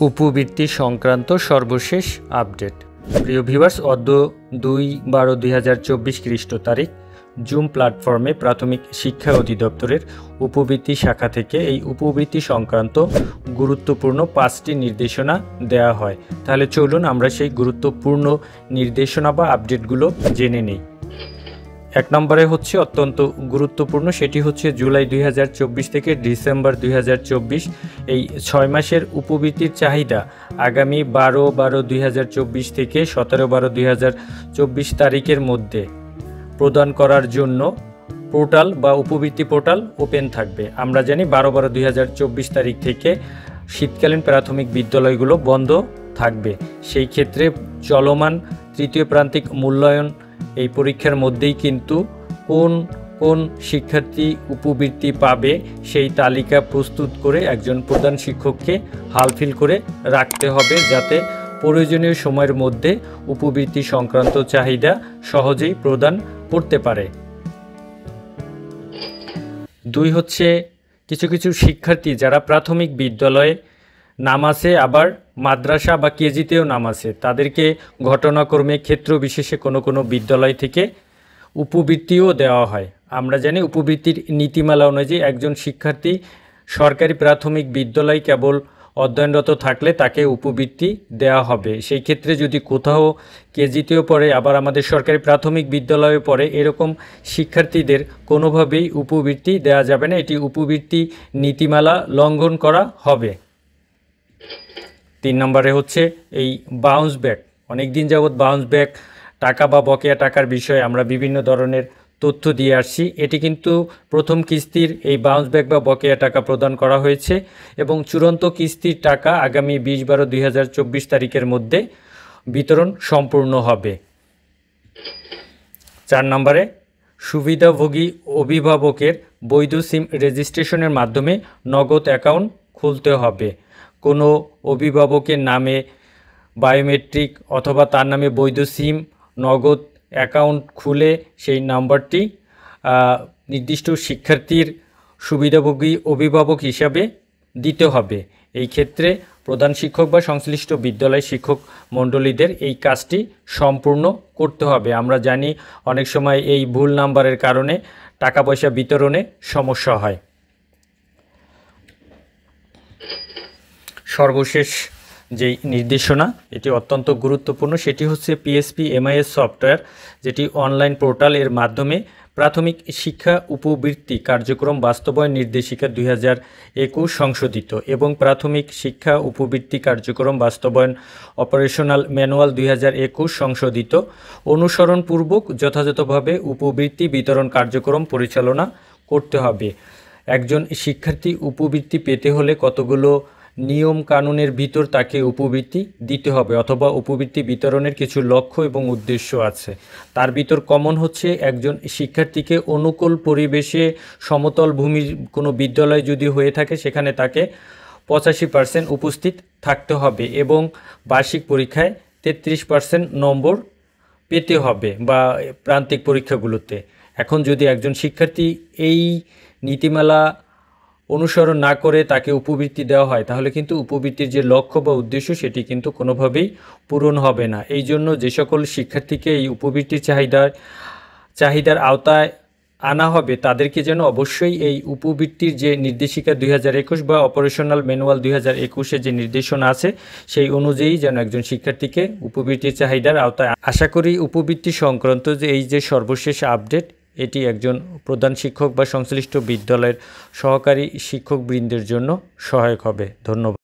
উপবৃত্তি সংক্রান্ত সর্বশেষ আপডেট। প্রিয় ভিউয়ার্স, অদ্য 2/12/2024 খ্রিস্ট তারিখ জুম প্ল্যাটফর্মে প্রাথমিক শিক্ষা অধিদপ্তরের উপবৃত্তি শাখা থেকে এই উপবৃত্তি সংক্রান্ত গুরুত্বপূর্ণ 5টি নির্দেশনা দেওয়া হয়। তাহলে চলুন আমরা সেই গুরুত্বপূর্ণ নির্দেশনা বা আপডেটগুলো জেনে নিই। 1 নম্বরে হচ্ছে অত্যন্ত গুরুত্বপূর্ণ, সেটি হচ্ছে জুলাই 2024 থেকে ডিসেম্বর 2024 এই 6 মাসের উপবৃত্তির চাহিদা আগামী 12/12/2024 থেকে 17/12/2024 তারিখের মধ্যে প্রদান করার জন্য পোর্টাল বা উপবৃত্তি পোর্টাল ওপেন থাকবে। আমরা জানি 12/12/2024 তারিখ থেকে শীতকালীন প্রাথমিক বিদ্যালয়গুলো বন্ধ থাকবে। সেই ক্ষেত্রে চলমান তৃতীয় প্রান্তিক মূল্যায়ন এই পরীক্ষার মধ্যেই কিন্তু কোন কোন শিক্ষার্থী উপবৃত্তি পাবে সেই তালিকা প্রস্তুত করে একজন প্রধান শিক্ষককে হালফিল করে রাখতে হবে, যাতে প্রয়োজনীয় সময়ের মধ্যে উপবৃত্তি সংক্রান্ত চাহিদা সহজেই প্রদান করতে পারে। 2 হচ্ছে কিছু কিছু শিক্ষার্থী যারা প্রাথমিক বিদ্যালয়ে নাম আছে, আবার মাদ্রাসা বা কেজিতেও নাম আছে, তাদেরকে ঘটনাক্রমে ক্ষেত্র বিশেষে কোনো কোনো বিদ্যালয় থেকে উপবৃত্তিও দেওয়া হয়। আমরা জানি উপবৃত্তির নীতিমালা অনুযায়ী একজন শিক্ষার্থী সরকারি প্রাথমিক বিদ্যালয় কেবল অধ্যয়নরত থাকলে তাকে উপবৃত্তি দেওয়া হবে। সেই ক্ষেত্রে যদি কোথাও কেজিতেও পড়ে আবার আমাদের সরকারি প্রাথমিক বিদ্যালয়ে পড়ে, এরকম শিক্ষার্থীদের কোনোভাবেই উপবৃত্তি দেওয়া যাবে না। এটি উপবৃত্তি নীতিমালা লঙ্ঘন করা হবে। 3 নম্বরে হচ্ছে এই বাউন্স ব্যাক। অনেক দিন যাবৎ বাউন্স ব্যাক টাকা বা বকেয়া টাকার বিষয়ে আমরা বিভিন্ন ধরনের তথ্য দিয়ে আসছি। এটি কিন্তু প্রথম কিস্তির এই বাউন্স ব্যাক বা বকেয়া টাকা প্রদান করা হয়েছে এবং চূড়ান্ত কিস্তির টাকা আগামী 20/12/2024 তারিখের মধ্যে বিতরণ সম্পূর্ণ হবে। 4 নম্বরে সুবিধাভোগী অভিভাবকের বৈধ সিম রেজিস্ট্রেশনের মাধ্যমে নগদ অ্যাকাউন্ট খুলতে হবে। কোনো অভিভাবকের নামে বায়োমেট্রিক অথবা তার নামে বৈধ সিম নগদ অ্যাকাউন্ট খুলে সেই নাম্বারটি নির্দিষ্ট শিক্ষার্থীর সুবিধাভোগী অভিভাবক হিসাবে দিতে হবে। এই ক্ষেত্রে প্রধান শিক্ষক বা সংশ্লিষ্ট বিদ্যালয় শিক্ষক মণ্ডলীদের এই কাজটি সম্পূর্ণ করতে হবে। আমরা জানি অনেক সময় এই ভুল নাম্বারের কারণে টাকা পয়সা বিতরণে সমস্যা হয়। সর্বশেষ যেই নির্দেশনা, এটি অত্যন্ত গুরুত্বপূর্ণ, সেটি হচ্ছে পিএসপি এমআইএস সফটওয়্যার, যেটি অনলাইন পোর্টাল, এর মাধ্যমে প্রাথমিক শিক্ষা উপবৃত্তি কার্যক্রম বাস্তবায়ন নির্দেশিকা 2021 সংশোধিত এবং প্রাথমিক শিক্ষা উপবৃত্তি কার্যক্রম বাস্তবায়ন অপারেশনাল ম্যানুয়াল 2021 সংশোধিত অনুসরণপূর্বক যথাযথভাবে উপবৃত্তি বিতরণ কার্যক্রম পরিচালনা করতে হবে। একজন শিক্ষার্থী উপবৃত্তি পেতে হলে কতগুলো নিয়ম কানুনের ভিতর তাকে উপবৃত্তি দিতে হবে, অথবা উপবৃত্তি বিতরণের কিছু লক্ষ্য এবং উদ্দেশ্য আছে। তার ভিতর কমন হচ্ছে একজন শিক্ষার্থীকে অনুকূল পরিবেশে সমতল ভূমির কোনো বিদ্যালয় যদি হয়ে থাকে সেখানে তাকে 85% উপস্থিত থাকতে হবে এবং বার্ষিক পরীক্ষায় 33% নম্বর পেতে হবে বা প্রান্তিক পরীক্ষাগুলোতে। এখন যদি একজন শিক্ষার্থী এই নীতিমালা অনুসরণ না করে তাকে উপবৃত্তি দেওয়া হয়, তাহলে কিন্তু উপবৃত্তির যে লক্ষ্য বা উদ্দেশ্য সেটি কিন্তু কোনোভাবেই পূরণ হবে না। এই জন্য যে সকল শিক্ষার্থীকে এই উপবৃত্তির চাহিদার আওতায় আনা হবে তাদেরকে যেন অবশ্যই এই উপবৃত্তির যে নির্দেশিকা 2021 বা অপারেশনাল ম্যানুয়াল 2021 যে নির্দেশনা আছে সেই অনুযায়ী যেন একজন শিক্ষার্থীকে উপবৃত্তির চাহিদার আওতায়। আশা করি উপবৃত্তি সংক্রান্ত যে এই যে সর্বশেষ আপডেট, এটি একজন প্রধান শিক্ষক বা সংশ্লিষ্ট বিদ্যালয়ের সহকারী শিক্ষকবৃন্দের জন্য সহায়ক হবে। ধন্যবাদ।